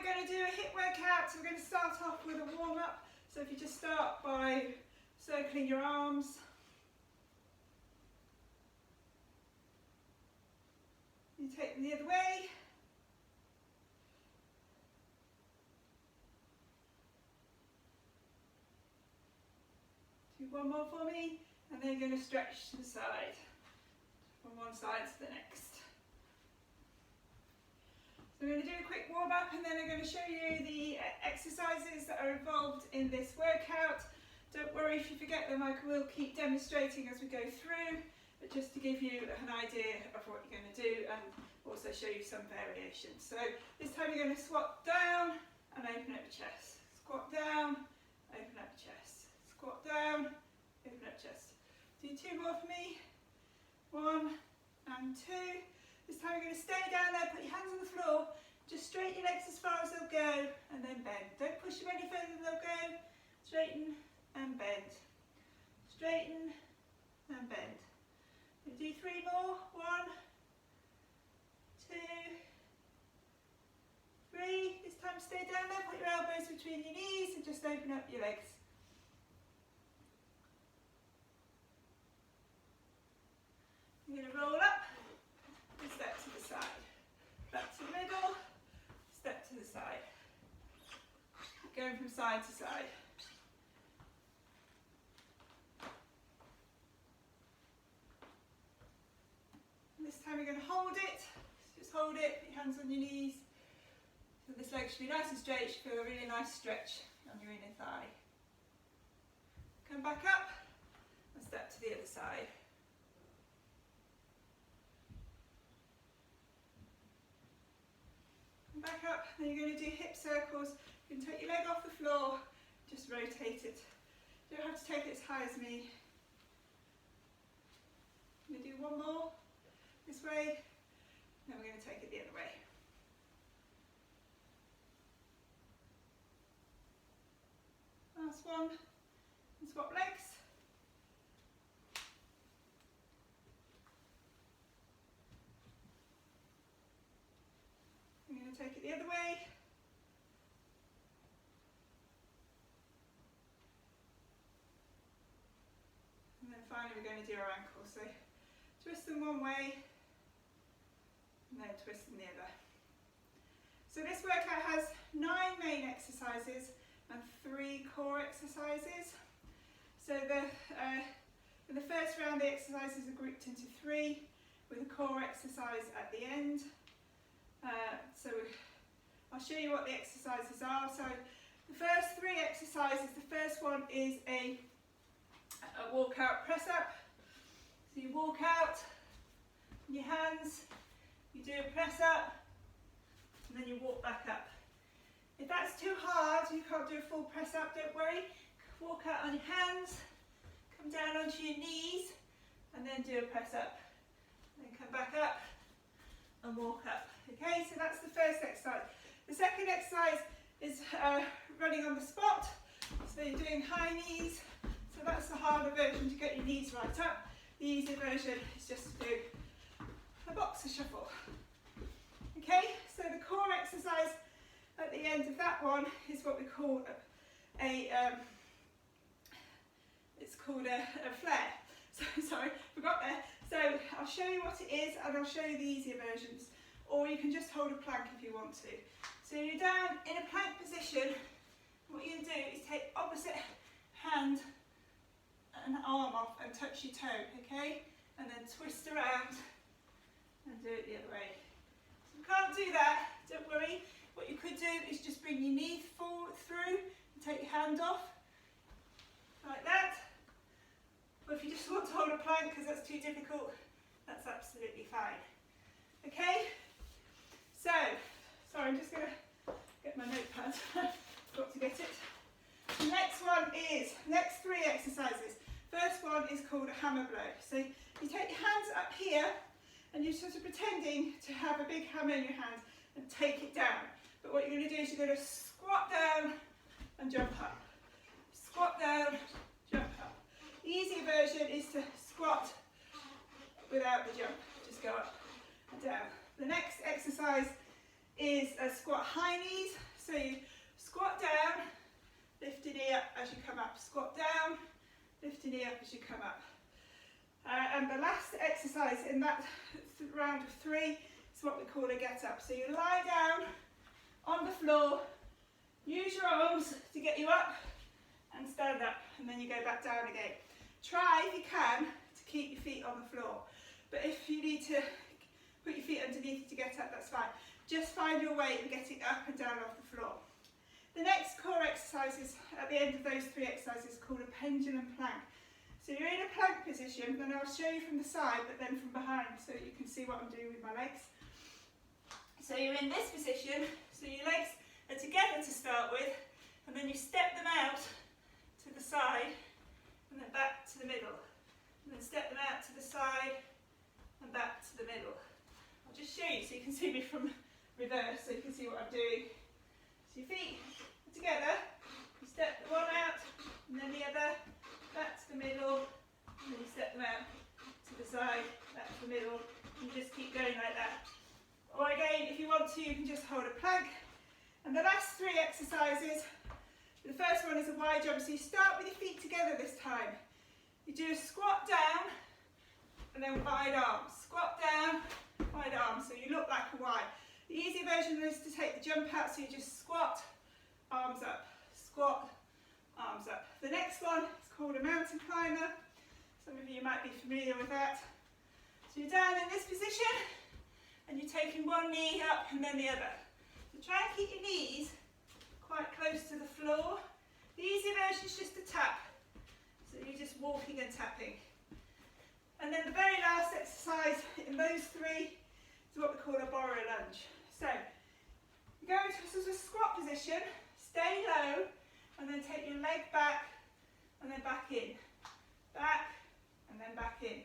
we're going to do a HIIT workout. So we're going to start off with a warm-up. So if you just start by circling your arms. You take them the other way. Do one more for me, and then you're going to stretch to the side, from one side to the next. So we're going to do a quick warm-up, and then I'm going to show you the exercises that are involved in this workout. Don't worry if you forget them, I will keep demonstrating as we go through, but just to give you an idea of what you're going to do and also show you some variations. So this time you're going to squat down and open up your chest. Squat down, open up your chest. Squat down, open up your chest. Do two more for me. 1 and 2. This time you're going to stay down there, put your hands on the floor, just straighten your legs as far as they'll go and then bend. Don't push them any further than they'll go. Straighten and bend. Straighten and bend. We'll do 3 more. 1, 2, 3. This time stay down there, put your elbows between your knees and just open up your legs. You're going to roll up and step to the side. Back to the middle, step to the side. Going from side to side. This time we're going to hold it. Just hold it, put your hands on your knees. So this leg should be nice and straight. You should feel a really nice stretch on your inner thigh. Come back up and step to the other side. Come back up, then you're going to do hip circles. You can take your leg off the floor, just rotate it. You don't have to take it as high as me. I'm going to do one more. This way, then we're going to take it the other way. Last one, and swap legs. I'm going to take it the other way. And then finally we're going to do our ankles. So twist them one way, and then twist them the other. So this workout has 9 main exercises and 3 core exercises. So in the first round the exercises are grouped into 3 with a core exercise at the end. So I'll show you what the exercises are. So the first 3 exercises, the first one is a walkout press up. So you walk out, your hands, you do a press up, and then you walk back up. If that's too hard, you can't do a full press up, don't worry. Walk out on your hands, come down onto your knees, and then do a press up. Then come back up and walk up. Okay, so that's the first exercise. The second exercise is running on the spot. So you're doing high knees. So that's the harder version to get your knees right up. The easier version is just to do a boxer shuffle. Okay, so the core exercise at the end of that one is what we call a flare. So sorry, forgot there. So I'll show you what it is and I'll show you the easier versions. Or you can just hold a plank if you want to. So you're down in a plank position. What you do is take opposite hand and arm off and touch your toe, okay? And then twist around and do it the other way. So if you can't do that, don't worry. What you could do is just bring your knee forward through and take your hand off, like that. But if you just want to hold a plank because that's too difficult, that's absolutely fine. Okay? So, sorry, I'm just going to get my notepad. Got to get it. The next one is, next 3 exercises. First one is called a hammer blow. So you take your hands up here and you're sort of pretending to have a big hammer in your hand and take it down. But what you're going to do is you're going to squat down and jump up. Squat down, jump up. The easier version is to squat without the jump. Just go up and down. The next exercise is a squat high knees. So you squat down, lift your knee up as you come up. Squat down, lift your knee up as you come up. And the last exercise in that round of 3 is what we call a get up. So you lie down on the floor, use your arms to get you up and stand up, and then you go back down again. Try, if you can, to keep your feet on the floor. But if you need to put your feet underneath to get up, that's fine. Just find your way in getting up and down off the floor. The next core exercise is, at the end of those 3 exercises, called a pendulum plank. So you're in a plank position, and I'll show you from the side, but then from behind, so you can see what I'm doing with my legs. So you're in this position, so your legs are together to start with, and then you step them out to the side, and then back to the middle. And then step them out to the side, and back to the middle. I'll just show you so you can see me from reverse, so you can see what I'm doing. So your feet are together, you step the one out, and then the other, back to the middle, and then you step them out to the side, back to the middle, and just keep going like that. Or again, if you want to, you can just hold a plank. And the last 3 exercises, the first one is a wide jump, so you start with your feet together this time. You do a squat down, and then wide arms. Squat down, wide arms, so you look like a Y. The easy version is to take the jump out, so you just squat, arms up, squat, arms up. The next one is called a mountain climber. Some of you might be familiar with that. So you're down in this position, and you're taking one knee up and then the other. So try and keep your knees quite close to the floor. The easy version is just a tap. So you're just walking and tapping. And then the very last exercise in those 3 is what we call a borrow lunge. So you go into a sort of squat position, stay low, and then take your leg back and then back in. Back and then back in.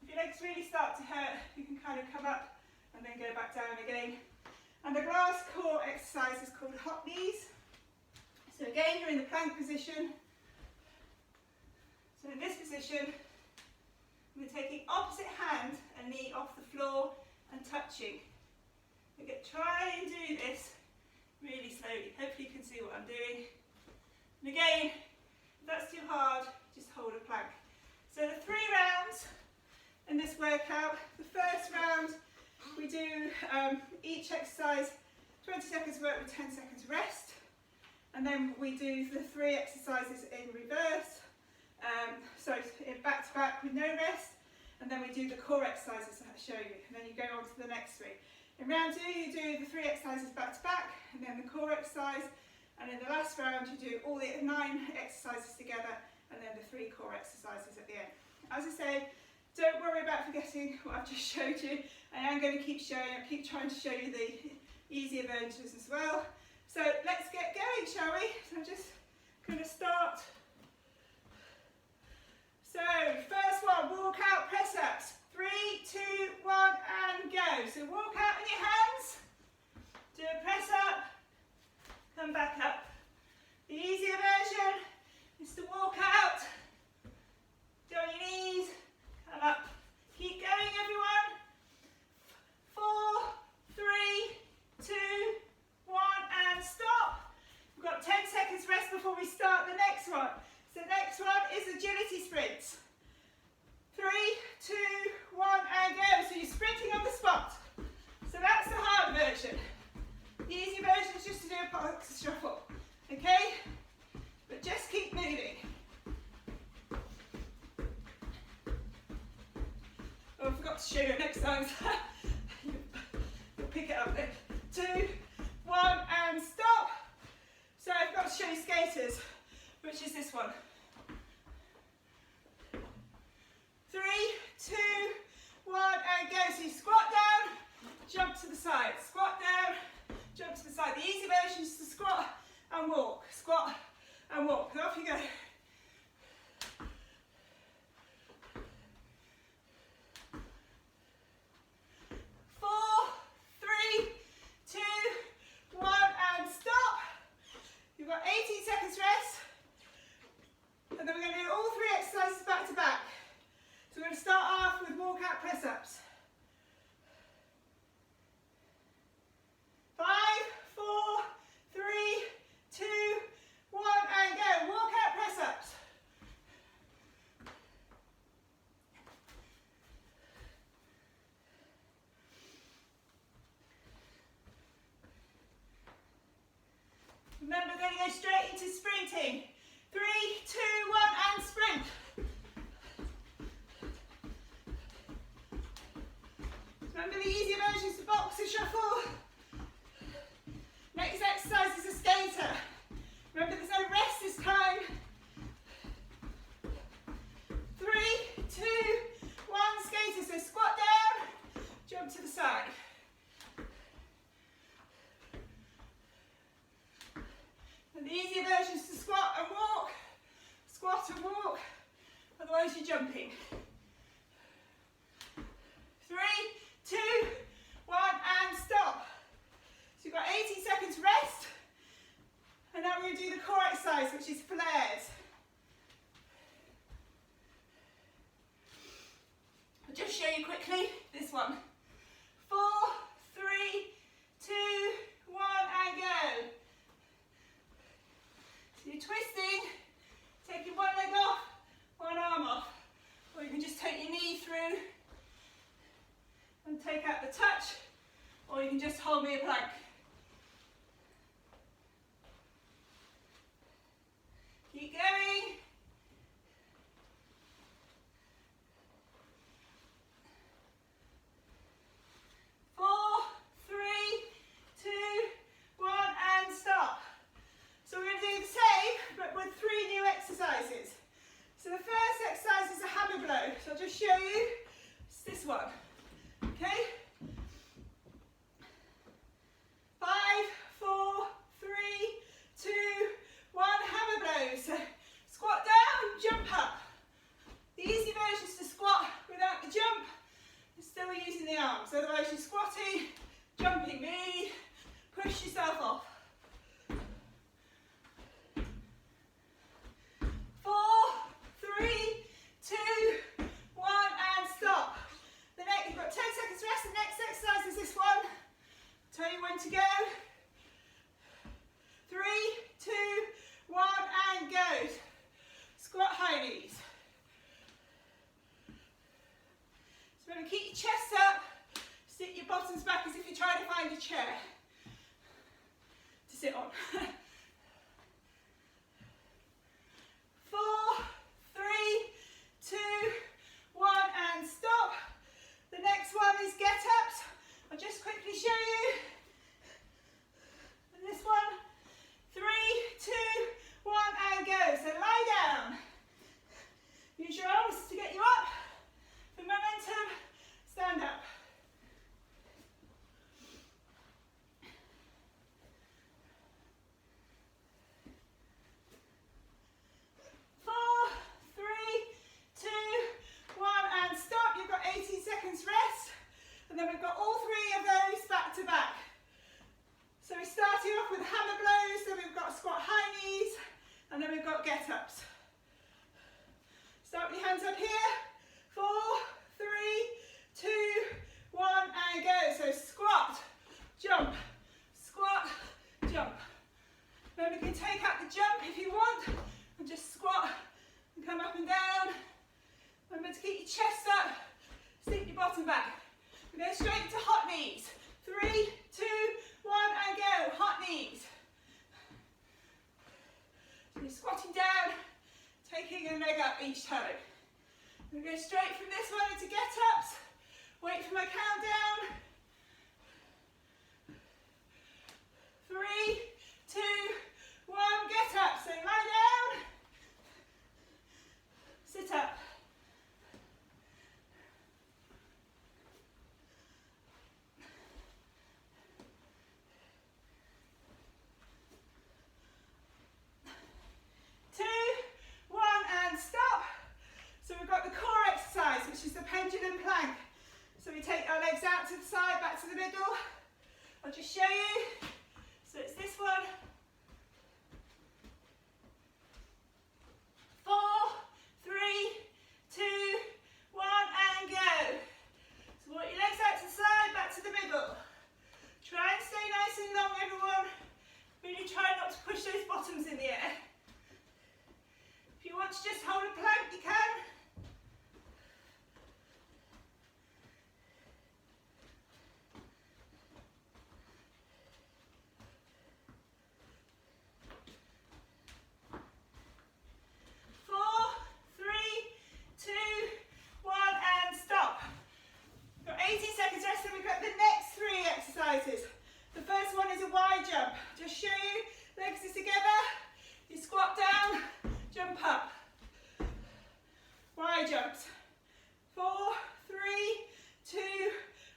If your legs really start to hurt, you can kind of come up and then go back down again. And the last core exercise is called hop knees. So again, you're in the plank position. So in this position, we're taking opposite hand and knee off the floor and touching. Try and do this really slowly. Hopefully you can see what I'm doing. And again, if that's too hard, just hold a plank. So the 3 rounds in this workout. The first round, we do each exercise 20 seconds work with 10 seconds rest, and then we do the 3 exercises in reverse, so in back to back with no rest, and then we do the core exercises that I show you, and then you go on to the next 3. In round 2 you do the 3 exercises back to back, and then the core exercise, and in the last round you do all the 9 exercises together, and then the 3 core exercises at the end. As I say, don't worry about forgetting what I've just showed you. I am going to keep showing, I'll keep trying to show you the easier versions as well. So let's get going, shall we? So I'm just going to start. So first one, walk out press ups. 3, 2, 1 and go. So walk out with your hands, do a press up, come back up. The easier version is to walk out, go on your knees, come up. Keep going, everyone. 4, 3, 2, 1 and stop. We've got 10 seconds rest before we start the next one. So the next one is agility sprints. 3, 2, 1 and go. So you're sprinting on the spot. So that's the hard version. The easy version is just to do a box shuffle. Okay? But just keep moving. Oh, I forgot to show you next time. You'll pick it up then. 2, 1 and stop. So I've got to show you skaters, which is this one. 3, 2, 1 and go. So you squat down, jump to the side. Squat down, jump to the side. The easy version is to squat and walk. Squat and walk. And off you go. 4, 3, 2, 1 and stop. You've got 18 seconds rest. And then we're going to do all 3 exercises back to back. So we're going to start off with walkout press-ups. 5, 4, easier version is to squat and walk, otherwise you're jumping. 3, 2, 1, and stop. So you've got 80 seconds rest, and now we're going to do the core exercise, which is flares. I'll just show you quickly this one. 4, 3, 2, 1, and go. So you're twisting, taking one leg off, one arm off. Or you can just take your knee through and take out the touch, or you can just hold me a plank. Keep going. 4, 3, 2, 1, and stop. So we're going to do the same, but with 3 new exercises. So the first exercise is a hammer blow. So I'll just show you. It's this one. Okay? 5, 4, 3, 2, 1, hammer blow. So squat down, jump up. The easy version is to squat without the jump. You're still using the arms. Otherwise you're squatting, jumping. Move, push yourself off. 4, 3, 2, 1, and stop. You've got 10 seconds rest. The next exercise is this one. Tell you when to go. 3, 2, 1, and go. Squat high knees. So remember, keep your chest up. Sit your bottoms back as if you're trying to find a chair to sit on. 4, 3, 2, 1, and stop. The next one is get-ups. I'll just quickly show you. And this one, 3, 2, 1, and go. So lie down. Use your arms to get you up. For momentum, stand up. 4, 3, 2, 1, and stop. You've got 18 seconds rest. And then we've got all 3 of those back to back. So we're starting off with hammer blows, then we've got squat high knees, and then we've got get-ups. Start with your hands up here. 4, 3, 2, 1, and go. So squat, jump, squat, jump. Then we can take out the jump if you want, and just squat and come up and down. Remember to keep your chest up, sit your bottom back. We go straight to hot knees. 3, 2, 1, and go. Hot knees. So you're squatting down, taking a leg up each time. We go straight from this one into get-ups. Wait for my countdown. 3, 2, 1, get up. So lie down. Sit up. Pendulum plank. So we take our legs out to the side, back to the middle. I'll just show you. So it's this one. 4, 3, 2, 1, and go. So walk your legs out to the side, back to the middle. Try and stay nice and long, everyone. Really try not to push those bottoms in the air. If you want to just hold a plank, you can. 80 seconds rest, and we've got the next 3 exercises. The first one is a wide jump. Just show you, legs are together, you squat down, jump up. Wide jumps. 4, 3, 2,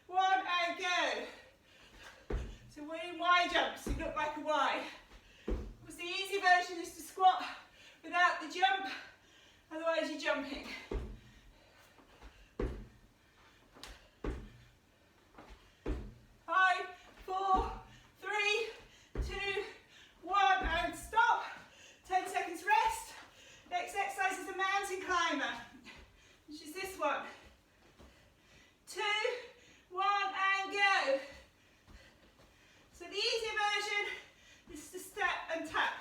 1, and go. So we're in wide jumps, you look like a Y. What's the easy easy version is to squat without the jump, otherwise you're jumping. 5, 4, 3, 2, 1, and stop. 10 seconds rest. Next exercise is a mountain climber, which is this one. 2, 1, and go. So the easy version is to step and tap.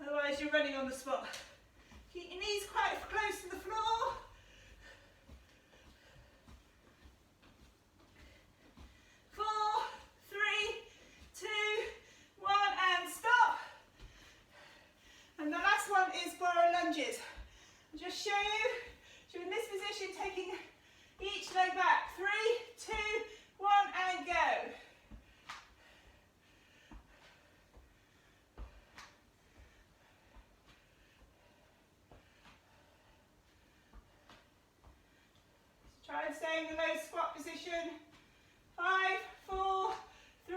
Otherwise you're running on the spot. Keep your knees quite close to the floor. 4, 3, 2, 1, and stop. And the last one is borrow lunges. I'll just show you. So in this position, taking each leg back. 3, 2, 1, and go. Try and stay in the low squat position. 5, 4, 3,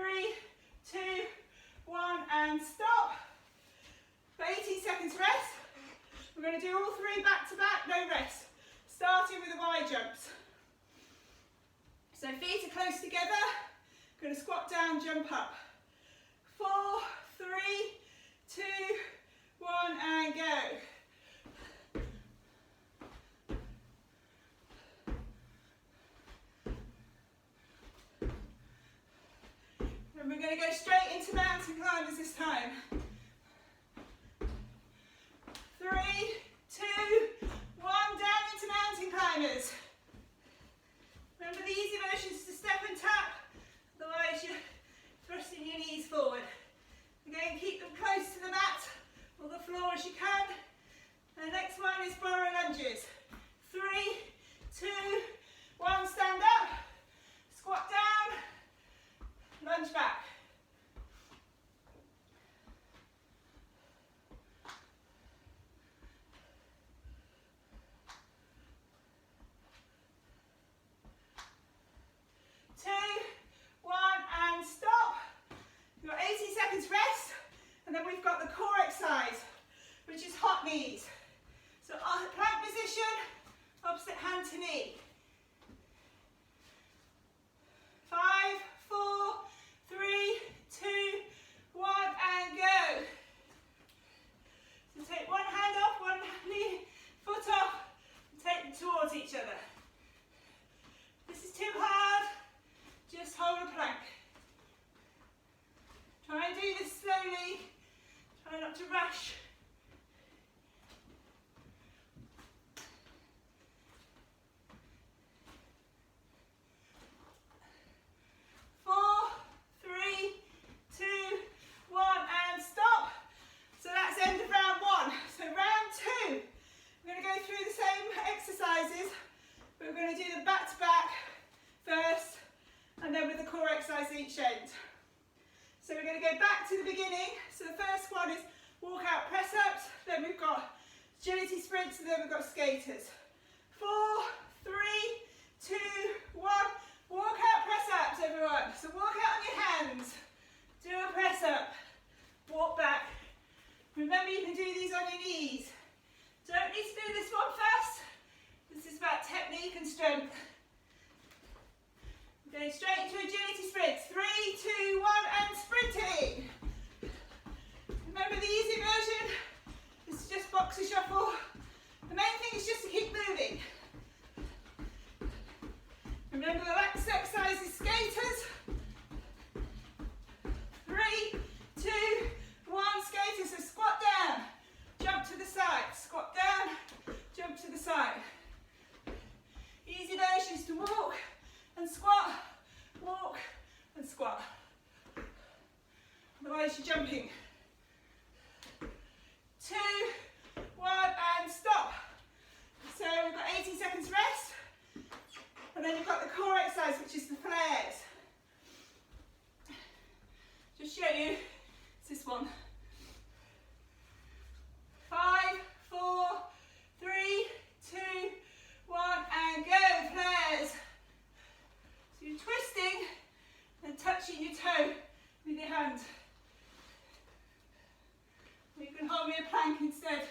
2, 1, and stop. For 18 seconds rest. We're going to do all 3 back to back, no rest. Starting with the wide jumps. So feet are close together. Going to squat down, jump up. 4, 3, 2, 1, and go. And we're going to go straight into mountain climbers this time. 3, 2, 1, down into mountain climbers. Remember the easy version is to step and tap, otherwise you're thrusting your knees forward. Again, keep them close to the mat or the floor as you can. And the next one is borrow lunges. 3, 2, 1, stand up, squat down, lunge back. And then we've got the core exercise, which is hot knees. So plank position, opposite hand to knee. 5, 4, 3, 2, 1, and go. So take one hand off, one knee, foot off, and take them towards each other. If this is too hard, just hold a plank. Try and do this slowly. Try not to rush. 4, 3, 2, 1, and stop. So that's the end of round 1. So round 2, we're going to go through the same exercises, but we're going to do them back to back first, and then with the core exercise at each end. So we're going to go back to the beginning. So the first one is walk out press ups, then we've got agility sprints, and then we've got skaters. 4, 3, 2, 1, walk out press ups, everyone. So walk out on your hands, do a press up, walk back. Remember you can do these on your knees. Don't need to do this one first. This is about technique and strength. Going straight into agility sprints. 3, 2, 1, and sprinting. Remember the easy version is just boxer shuffle. The main thing is just to keep moving. Remember the next exercise is skaters. 3, 2, 1, skaters. So squat down, jump to the side, squat down, jump to the side. Easy version is to walk and squat, walk and squat. Otherwise you're jumping. 2, 1, and stop. So we've got 18 seconds rest. And then you've got the core exercise, which is the flares. Just show you, it's this one. 5, 4, 3, 2, 1, and go, flares. So you're twisting and touching your toe with your hand. You can hold me a plank instead.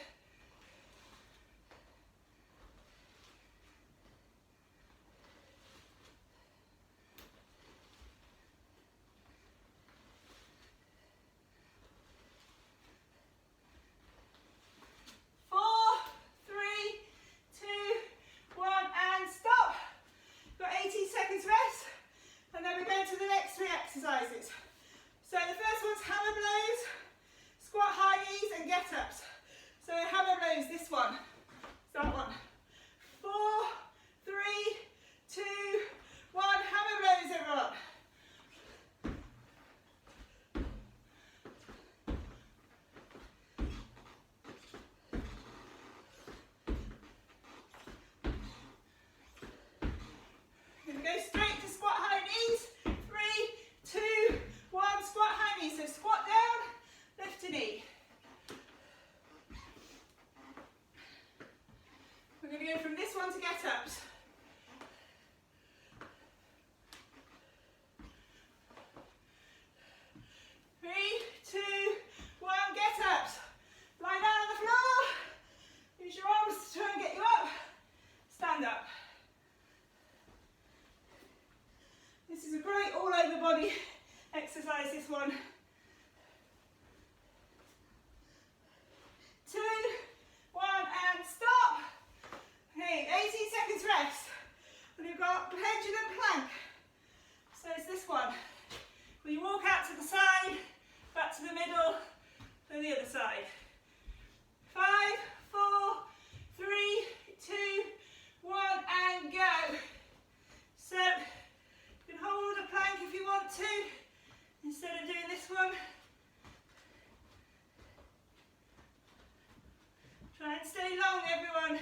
Exercises. So the first one's hammer blows, squat high knees and get ups. So hammer blows, this one, that one. 4, 3, 2, 1, hammer blows everyone. We're going to go straight to squat high knees. 3, 2, 1, squat high knee. So squat down, lift a knee. We're going to go from this one to get ups. Three, two, one, get ups. Lie down on the floor. Use your arms to try and get you up. Stand up. This is a great all over body exercise, this one. 2, 1, and stop. Okay, 18 seconds rest. And we've got pendulum plank. So it's this one. When you walk out to the side, back to the middle, then the other side. 5, 4, 3, 2, 1, and go. So you can hold a plank if you want to, instead of doing this one. Try and stay long, everyone.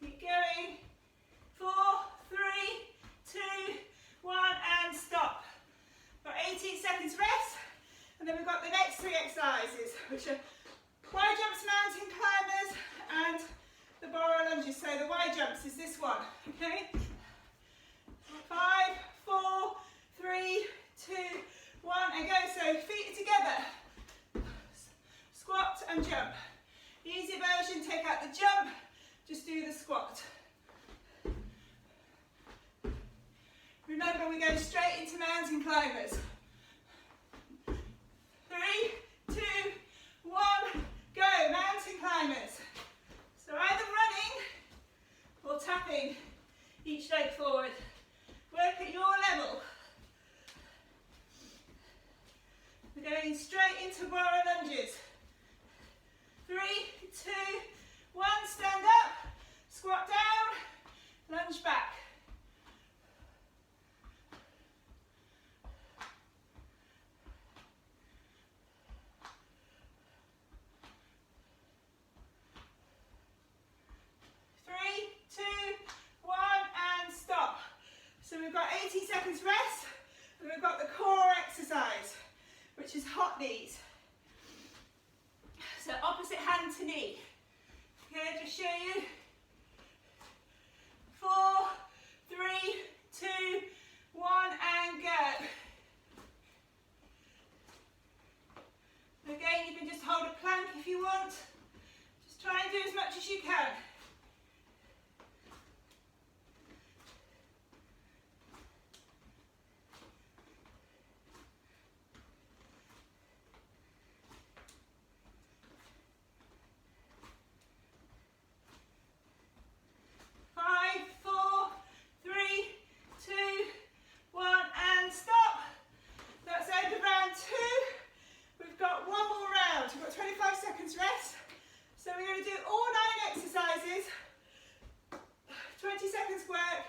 Keep going. 4, 3, 2, 1, and stop. Got 18 seconds rest, and then we've got the next 3 exercises, which are wide jumps, mountain climbers, and the bar lunges. So the wide jumps is this one, okay? 5, 4, 3, 2, 1, and go. So feet are together. Squat and jump. The easy version, take out the jump, just do the squat. Remember, we go straight into mountain climbers. 3, 2, 1, go, mountain climbers. So either running or tapping each leg forward. Work at your level. We're going straight into bar lunges. 3, 2, 1, stand up, squat down, lunge back. So we've got 80 seconds rest, and we've got the core exercise, which is hot knees. So opposite hand to knee. Okay, just show you. 4, 3, 2, 1, and go. Again, you can just hold a plank if you want. Just try and do as much as you can. Rest. So we're going to do all 9 exercises, 20 seconds work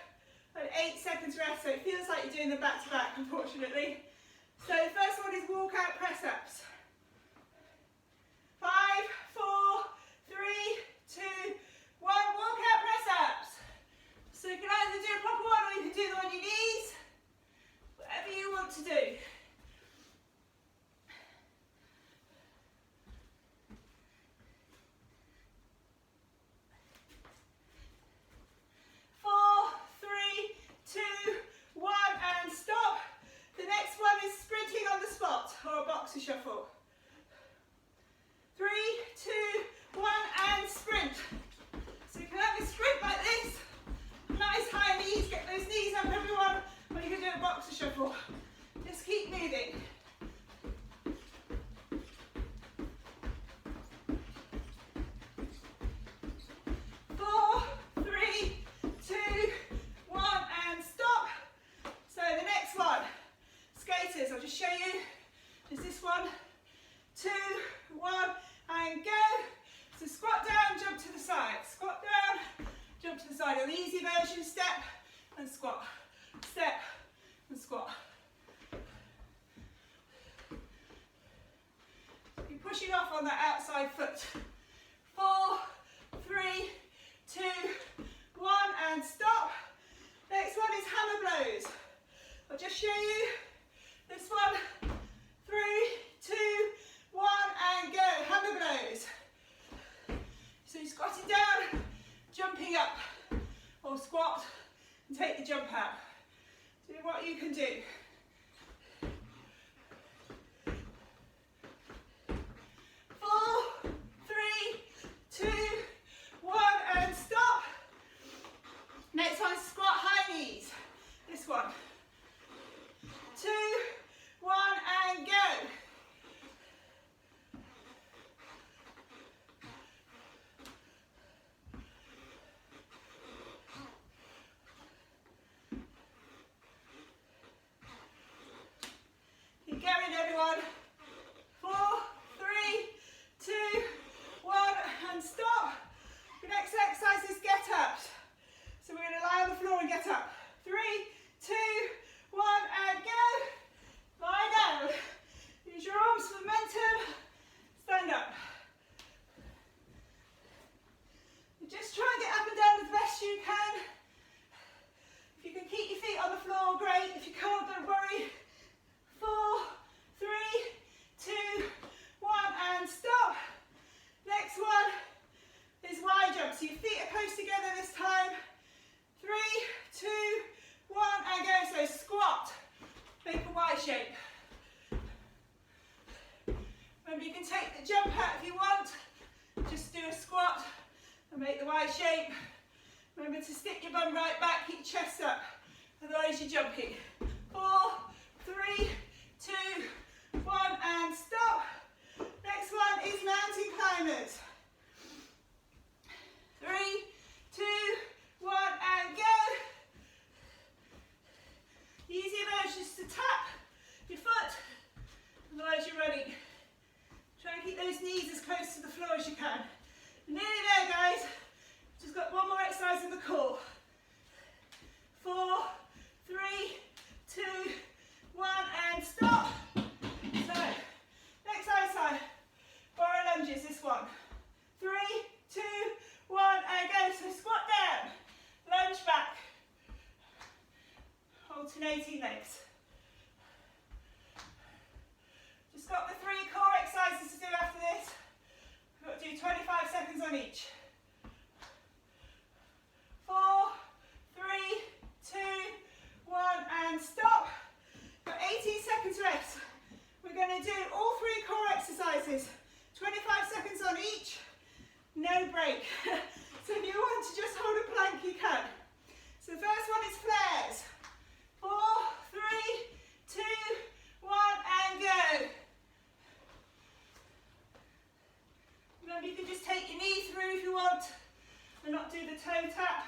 and 8 seconds rest, so it feels like you're doing them back to back, unfortunately. So the first one is walk out press ups. 5, 4, 3, 2, 1, walk out press ups. So you can either do a proper one or you can do them on your knees, whatever you want to do. 1, and go. So squat down, jump to the side. Squat down, jump to the side. An easy version, step and squat. Step and squat. You're pushing off on that outside foot. 4, 3, 2, 1, and stop. Next one is hammer blows. I'll just show you this one. 3, 2, 1, and go. Hammer blows. So you're squatting down, jumping up, or squat and take the jump out. Do what you can do. 4, 3, 2, 1, and stop. Next one, squat high knees. This one. 2, 1, and go. Keep going, everyone. 4, 3, 2, 1, and stop. The next exercise is get ups. So we're going to lie on the floor and get up. 3, 2, 1, and go. Lie down. Use your arms for momentum. Stand up. You just try and get up and down as best you can. If you can keep your feet on the floor, great. If you can't, don't worry. 4, 3, 2, 1, and stop. Next one is Y jump. So your feet are close together this time. 3, 2, 1, and go. So squat. Make a Y shape. Remember, you can take the jump out if you want. Just do a squat and make the Y shape. Remember to stick your bum right back, keep your chest up. Otherwise you're jumping. 4, 3, 2, 1, and stop. Next one is mountain climbers. 3, 2, 1, and go. The easy version is to tap your foot, otherwise you're running. Try and keep those knees as close to the floor as you can. Nearly there, guys. Just got one more exercise in the core. 4, 3, 2, 1, and stop. So, next exercise, barrel lunges, this one. 3, 2, 1, and go. So squat down, lunge back. Alternating legs. Just got the 3 core exercises to do after this. We've got to do 25 seconds on each. 4, 3, 2, 1, and stop. Got 18 seconds rest. We're going to do all 3 core exercises. 25 seconds on each. No break. So if you want to just hold a plank, you can. So the first one is flares. 4, 3, 2, 1, and go. Remember, you can just take your knee through if you want and not do the toe tap.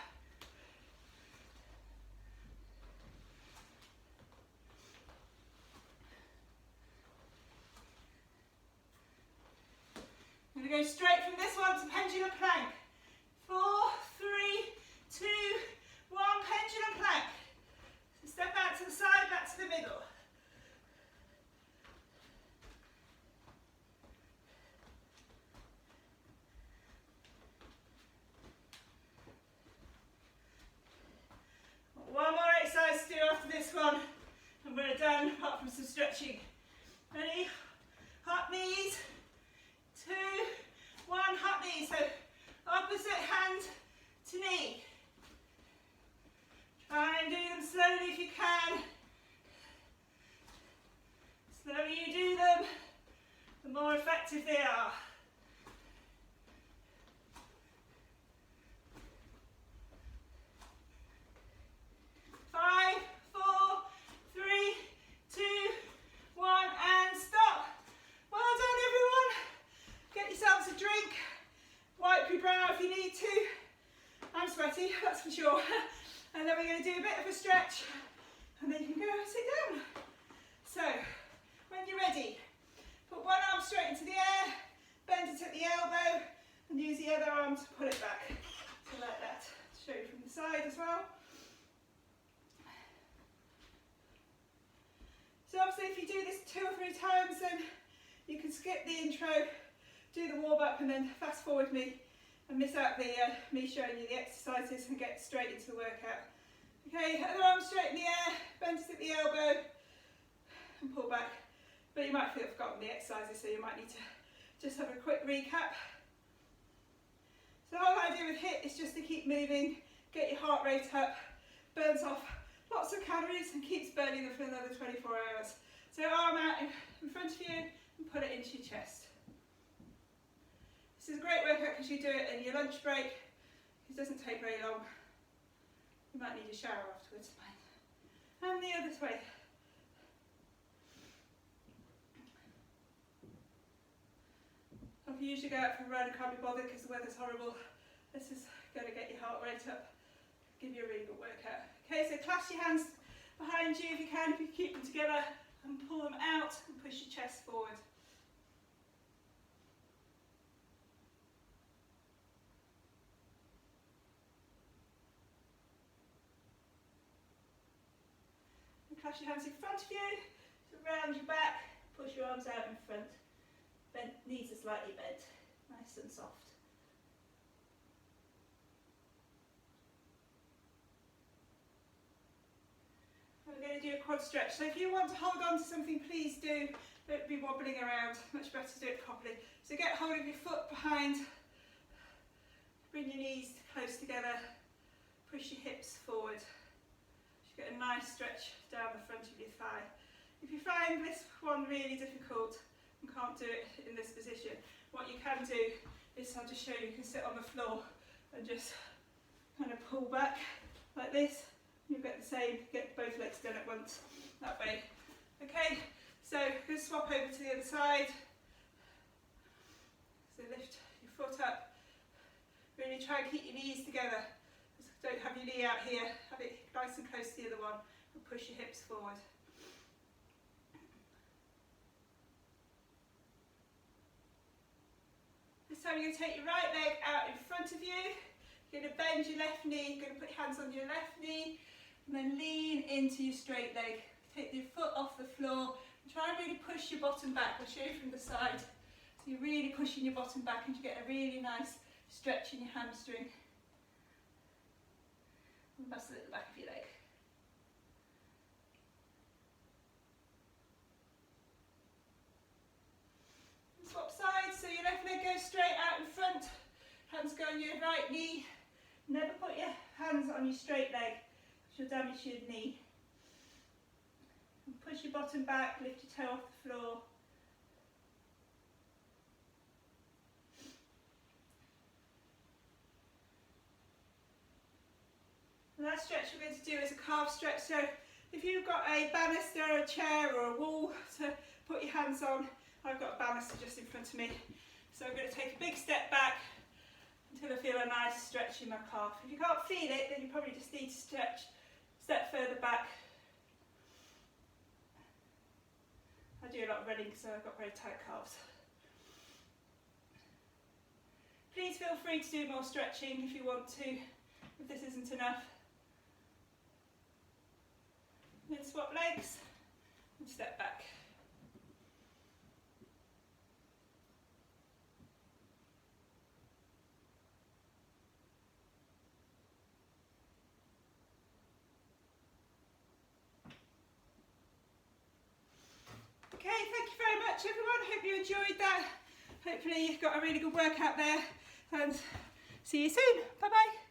I'm going to go straight from this one to pendulum plank. 4, 3, 2, 1, pendulum plank. So step out to the side, back to the middle. One more exercise to do after this one, and we're done, apart from some stretching. Ready? Hot knees. 2, 1, hot knee. So opposite hand to knee. Try and do them slowly if you can. The slower you do them, the more effective they are. 5, 4, 3, 2, 1, and stop. Well done, everyone. Get yourselves a drink. Wipe your brow if you need to. I'm sweaty, that's for sure. And then we're going to do a bit of a stretch, and then you can go and sit down. So, when you're ready, put one arm straight into the air, the other arm to pull it back. So like that. Show you from the side as well. So obviously if you do this 2 or 3 times, then you can skip the intro, do the warm up, and then fast forward me and miss out the me showing you the exercises and get straight into the workout. Okay, other arm straight in the air, bend at the elbow and pull back. But you might feel I've forgotten the exercises, so you might need to just have a quick recap. So the whole idea with HIIT is just to keep moving, get your heart rate up, burns off lots of calories and keeps burning them for another 24 hours. So arm out in front of you and put it into your chest. This is a great workout because you do it in your lunch break. It doesn't take very long. You might need a shower afterwards. And the other way. If you usually go out for a run and can't be bothered because the weather's horrible, this is going to get your heart rate up, give you a really good workout. Okay, so clasp your hands behind you if you can, if you keep them together, and pull them out and push your chest forward. And clasp your hands in front of you, so round your back, push your arms out in front. Bend, knees are slightly bent, nice and soft. And we're going to do a quad stretch. So if you want to hold on to something, please do. Don't be wobbling around. Much better to do it properly. So get hold of your foot behind. Bring your knees close together. Push your hips forward. You get a nice stretch down the front of your thigh. If you find this one really difficult, and can't do it in this position, what you can do is, I'll just show you, you can sit on the floor and just kind of pull back like this. You'll get the same, get both legs done at once, that way. Okay, so just swap over to the other side. So lift your foot up, really try and keep your knees together. Don't have your knee out here, have it nice and close to the other one, and push your hips forward. So you're going to take your right leg out in front of you. You're going to bend your left knee. You're going to put your hands on your left knee and then lean into your straight leg. Take your foot off the floor and try and really push your bottom back. I'll show you from the side. So you're really pushing your bottom back and you get a really nice stretch in your hamstring and muscle at the back of your leg. Swap sides, so your left leg goes straight out in front, hands go on your right knee. Never put your hands on your straight leg, which will damage your knee. And push your bottom back, lift your toe off the floor. The last stretch we're going to do is a calf stretch. So if you've got a banister, a chair or a wall to put your hands on, I've got a banister just in front of me. So I'm going to take a big step back until I feel a nice stretch in my calf. If you can't feel it, then you probably just need to stretch, step further back. I do a lot of running so I've got very tight calves. Please feel free to do more stretching if you want to, if this isn't enough. Then swap legs and step back. Okay, thank you very much everyone, hope you enjoyed that. Hopefully you've got a really good workout there and see you soon, bye bye.